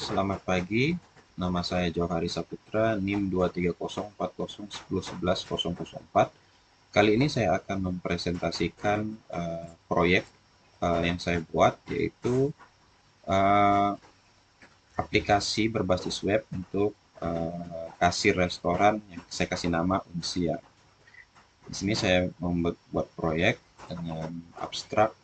Selamat pagi. Nama saya Johari Saputra, NIM 2304010110004. Kali ini saya akan mempresentasikan proyek yang saya buat, yaitu eh, aplikasi berbasis web untuk kasir restoran yang saya kasih nama Unsia. Di sini saya membuat proyek dengan abstrak.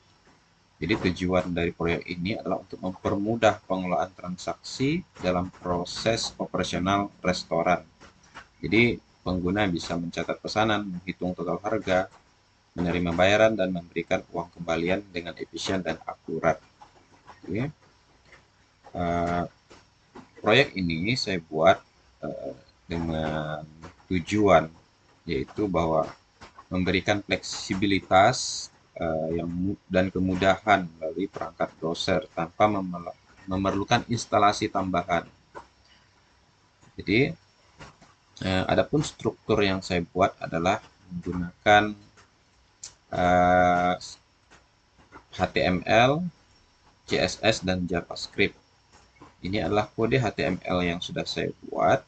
Jadi tujuan dari proyek ini adalah untuk mempermudah pengelolaan transaksi dalam proses operasional restoran. Jadi pengguna bisa mencatat pesanan, menghitung total harga, menerima bayaran, dan memberikan uang kembalian dengan efisien dan akurat. Oke. Proyek ini saya buat dengan tujuan, yaitu bahwa memberikan fleksibilitas dan kemudahan melalui perangkat browser tanpa memerlukan instalasi tambahan. Jadi, adapun struktur yang saya buat adalah menggunakan HTML, CSS, dan JavaScript. Ini adalah kode HTML yang sudah saya buat.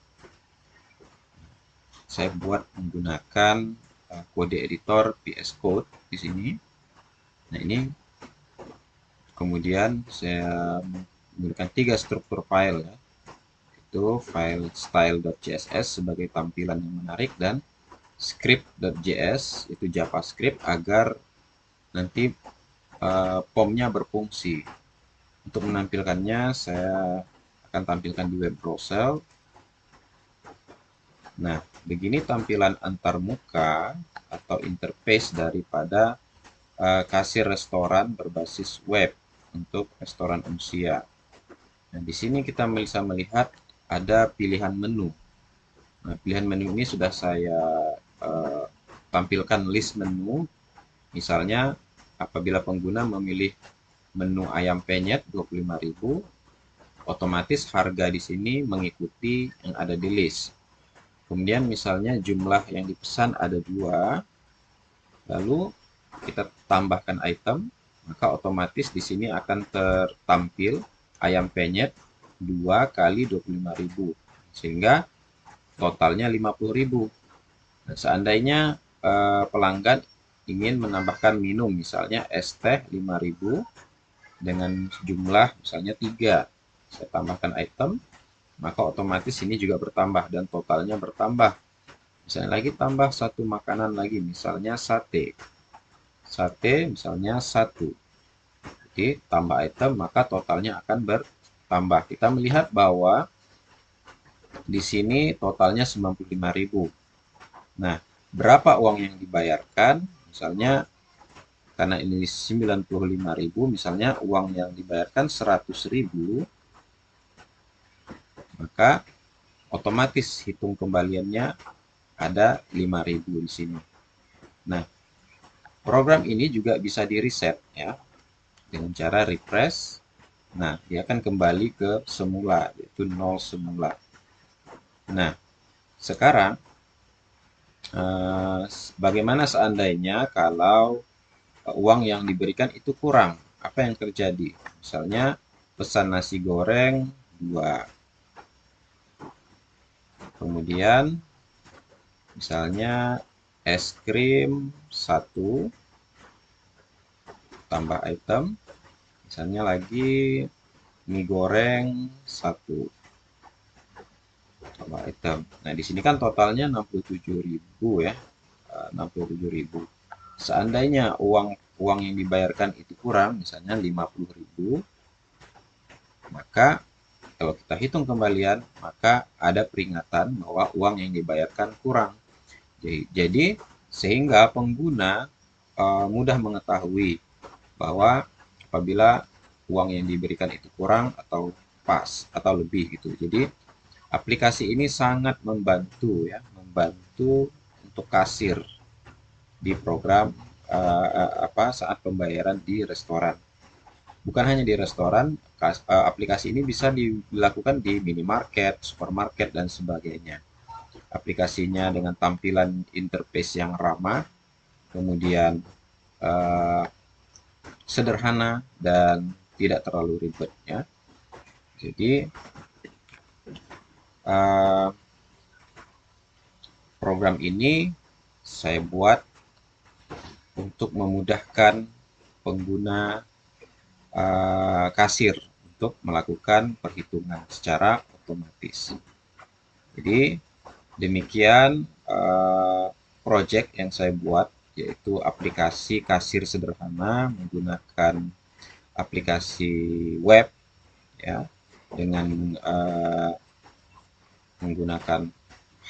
Saya buat menggunakan kode editor VS Code di sini. Nah, ini kemudian saya menggunakan 3 struktur file ya. Itu file style.css sebagai tampilan yang menarik dan script.js itu JavaScript agar nanti POM-nya berfungsi. Untuk menampilkannya saya akan tampilkan di web browser. Nah, begini tampilan antarmuka atau interface daripada kasir restoran berbasis web untuk restoran Unsia. Nah, di sini kita bisa melihat ada pilihan menu. Nah, pilihan menu ini sudah saya tampilkan list menu. Misalnya, apabila pengguna memilih menu ayam penyet 25.000, otomatis harga di sini mengikuti yang ada di list. Kemudian misalnya jumlah yang dipesan ada 2, lalu kita tambahkan item, maka otomatis di sini akan tertampil ayam penyet 2 kali 25.000, sehingga totalnya 50.000. Nah, seandainya pelanggan ingin menambahkan minum, misalnya es teh 5.000 dengan jumlah misalnya 3, saya tambahkan item, maka otomatis ini juga bertambah dan totalnya bertambah. Misalnya lagi tambah satu makanan lagi, misalnya sate. Sate misalnya 1. Jadi tambah item maka totalnya akan bertambah. Kita melihat bahwa di sini totalnya 95.000. Nah, berapa uang yang dibayarkan? Misalnya karena ini 95.000, misalnya uang yang dibayarkan 100.000, maka otomatis hitung kembaliannya ada 5.000 di sini. Nah, program ini juga bisa di reset ya dengan cara refresh. Nah, dia akan kembali ke semula, yaitu 0 semula. Nah, sekarang bagaimana seandainya kalau uang yang diberikan itu kurang? Apa yang terjadi? Misalnya pesan nasi goreng 2. Kemudian misalnya es krim 1 tambah item, misalnya lagi mie goreng 1 tambah item. Nah, di sini kan totalnya 67.000 ya. 67.000. Seandainya uang yang dibayarkan itu kurang, misalnya 50.000, maka kalau kita hitung kembalian, maka ada peringatan bahwa uang yang dibayarkan kurang. Jadi sehingga pengguna mudah mengetahui bahwa apabila uang yang diberikan itu kurang atau pas atau lebih gitu. Jadi aplikasi ini sangat membantu ya, membantu untuk kasir di program saat pembayaran di restoran. Bukan hanya di restoran, aplikasi ini bisa dilakukan di minimarket, supermarket, dan sebagainya. Aplikasinya dengan tampilan interface yang ramah, kemudian sederhana dan tidak terlalu ribet ya. Jadi program ini saya buat untuk memudahkan pengguna kasir untuk melakukan perhitungan secara otomatis. Jadi demikian project yang saya buat, yaitu aplikasi kasir sederhana menggunakan aplikasi web ya, dengan menggunakan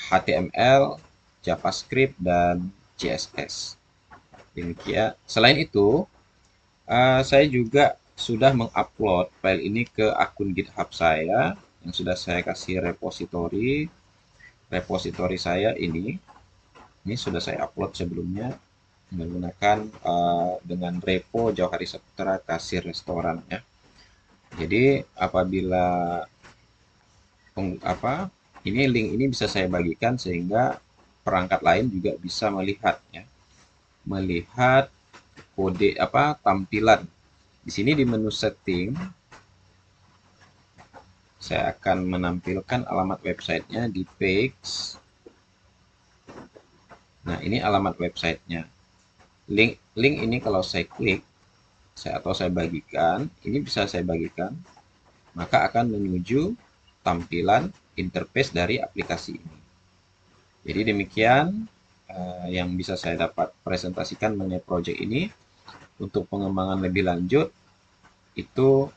HTML, JavaScript, dan CSS. Demikian. Selain itu, saya juga sudah mengupload file ini ke akun GitHub saya yang sudah saya kasih repository. Repository saya ini sudah saya upload sebelumnya menggunakan dengan repo Jauhari Saputra kasir restoran ya. Jadi apabila ini link ini bisa saya bagikan sehingga perangkat lain juga bisa melihat ya. Melihat kode tampilan. Di sini di menu setting saya akan menampilkan alamat websitenya di page. Nah, ini alamat websitenya. Link ini kalau saya klik atau saya bagikan, ini bisa saya bagikan, maka akan menuju tampilan interface dari aplikasi ini. Jadi demikian yang bisa saya dapat presentasikan mengenai project ini. Untuk pengembangan lebih lanjut itu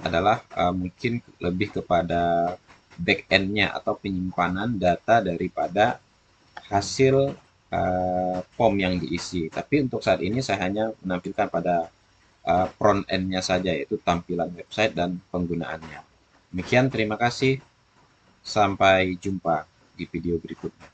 adalah mungkin lebih kepada back end-nya atau penyimpanan data daripada hasil form yang diisi. Tapi untuk saat ini saya hanya menampilkan pada front end-nya saja, yaitu tampilan website dan penggunaannya. Demikian, terima kasih. Sampai jumpa di video berikutnya.